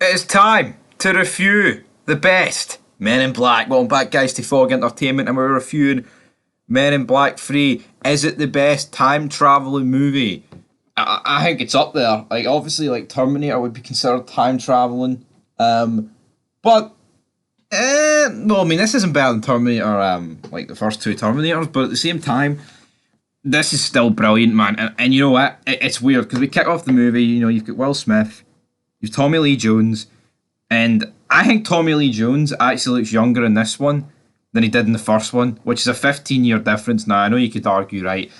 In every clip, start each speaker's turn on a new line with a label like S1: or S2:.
S1: It's time to review the best Men in Black. Welcome back, guys, to Fog Entertainment, and we're reviewing Men in Black 3. Is it the best time traveling movie? I think it's up there. Like, obviously, like Terminator would be considered time traveling, but no, I mean this isn't better than Terminator, like the first two Terminators. But at the same time, this is still brilliant, man. And you know what? It's weird because we kick off the movie. You know, you've got Will Smith. You've Tommy Lee Jones, and I think Tommy Lee Jones actually looks younger in this one than he did in the first one, which is a 15-year difference. Now, I know you could argue, right,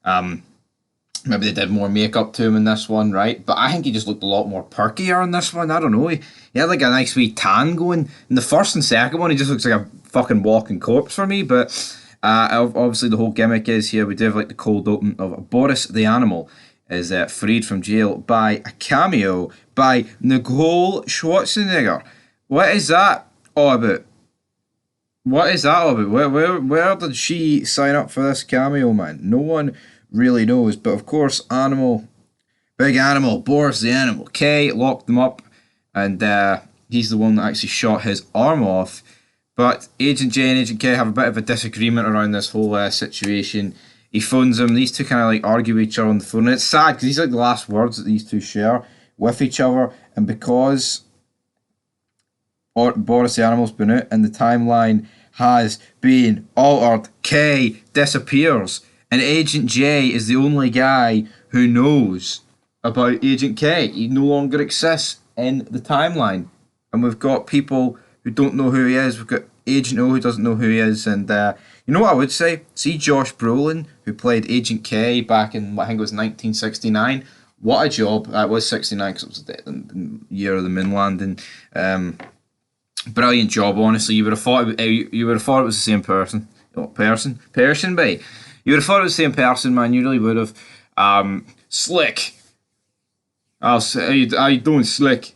S1: maybe they did more makeup to him in this one, right, but I think he just looked a lot more perkier in this one. I don't know, he had like a nice wee tan going. In the first and second one, he just looks like a fucking walking corpse for me, but obviously the whole gimmick is here, we do have like the cold open of Boris the Animal is freed from jail by a cameo by Nicole Schwarzenegger. What is that all about? What is that all about? Where did she sign up for this cameo, man? No one really knows. But of course, Big Animal, Boris the Animal, K locked them up, and he's the one that actually shot his arm off. But Agent J and Agent K have a bit of a disagreement around this whole situation. He phones him. These two kind of like argue with each other on the phone. And it's sad because these are like the last words that these two share with each other. And because Boris the Animal's been out and the timeline has been altered, K disappears. And Agent J is the only guy who knows about Agent K. He no longer exists in the timeline. And we've got people who don't know who he is. We've got Agent O who doesn't know who he is. And you know what I would say? See Josh Brolin, who played Agent K back in, I think it was 1969. What a job. It was 69 because it was the year of the moon landing. Brilliant job, honestly. You would have thought it was the same person. Person, bae. You would have thought it was the same person, man. You really would have. Slick. How you doing, Slick?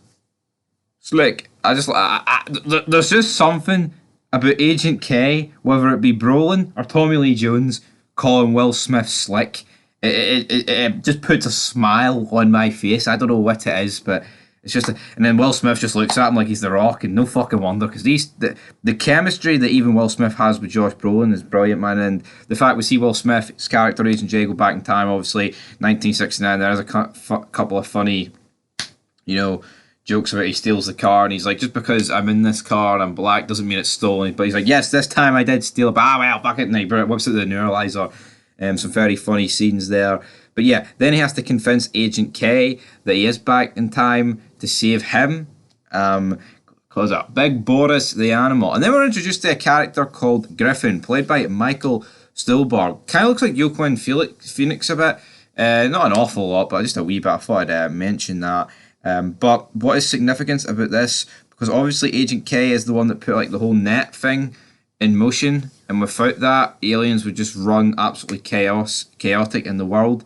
S1: Slick. There's just something about Agent K, whether it be Brolin or Tommy Lee Jones, calling Will Smith Slick. It just puts a smile on my face. I don't know what it is, but it's just... And then Will Smith just looks at him like he's The Rock, and no fucking wonder, because the chemistry that even Will Smith has with Josh Brolin is brilliant, man. And the fact we see Will Smith's character, Agent J, go back in time, obviously, 1969, there's a couple of funny, jokes about he steals the car, and he's like, just because I'm in this car and I'm black doesn't mean it's stolen. But he's like, yes, this time I did steal it, but well, fuck it, and he whips out the neuralizer. Some very funny scenes there. But yeah, then he has to convince Agent K that he is back in time to save him. Because Big Boris the Animal. And then we're introduced to a character called Griffin, played by Michael Stuhlbarg. Kind of looks like Joaquin Phoenix a bit. Not an awful lot, but just a wee bit. I thought I'd mention that. But what is significant about this, because obviously Agent K is the one that put like the whole net thing in motion, and without that, aliens would just run absolutely chaotic in the world.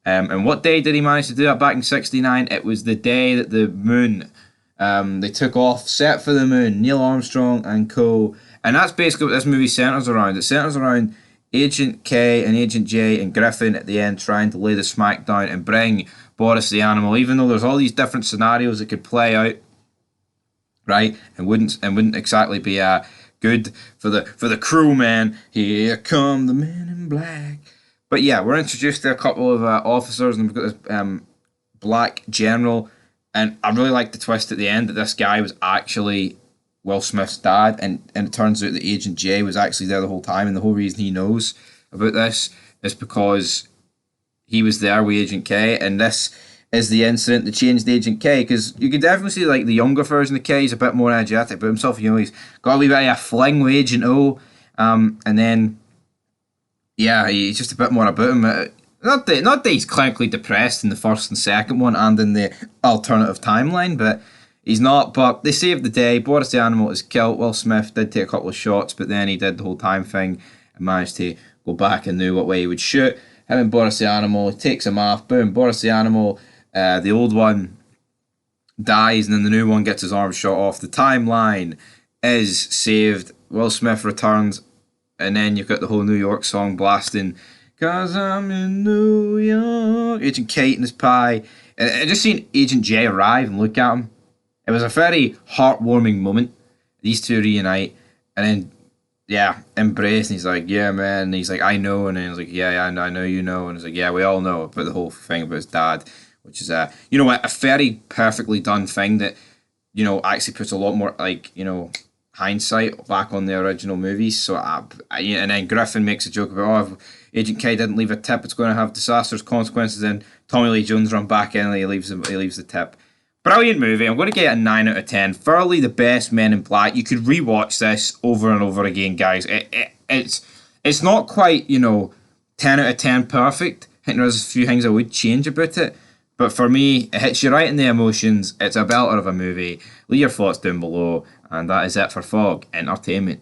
S1: And what day did he manage to do that back in 69? It was the day that the moon, they took off, set for the moon, Neil Armstrong and co. And that's basically what this movie centers around. It centers around Agent K and Agent J and Griffin at the end trying to lay the smack down and bring Boris the Animal, even though there's all these different scenarios that could play out, right, and wouldn't exactly be good for the crew, man. Here come the Men in Black. But yeah, we're introduced to a couple of officers, and we've got this black general, and I really like the twist at the end that this guy was actually Will Smith's dad, and it turns out that Agent J was actually there the whole time, and the whole reason he knows about this is because he was there with Agent K, and this is the incident that changed Agent K, because you could definitely see like the younger version of K, he's a bit more energetic about himself, he's got a wee bit of a fling with Agent O, and then, yeah, he's just a bit more about him. Not that he's clinically depressed in the first and second one and in the alternative timeline, but he's not. But they saved the day. Boris the Animal is killed. Will Smith did take a couple of shots, but then he did the whole time thing and managed to go back and knew what way he would shoot. Him and Boris the Animal, takes him off. Boom, Boris the Animal, the old one dies, and then the new one gets his arm shot off. The timeline is saved. Will Smith returns, and then you've got the whole New York song blasting. 'Cause I'm in New York. Agent Kate and his pie. And just seeing Agent J arrive and look at him, it was a very heartwarming moment. These two reunite, and then yeah, embrace. And he's like, yeah, man. And he's like, I know. And then he's like, yeah, I know you know. And he's like, yeah, we all know about the whole thing about his dad, which is you know what, a very perfectly done thing that, you know, actually puts a lot more, like, you know, hindsight back on the original movies. So and then Griffin makes a joke about, oh, if Agent K didn't leave a tip, it's going to have disastrous consequences. And Tommy Lee Jones run back in and he leaves the tip. Brilliant movie. I'm going to get a 9 out of 10. Thoroughly the best Men in Black. You could rewatch this over and over again, guys. It's not quite, you know, 10 out of 10 perfect. I think there's a few things I would change about it. But for me, it hits you right in the emotions. It's a belter of a movie. Leave your thoughts down below. And that is it for Fog Entertainment.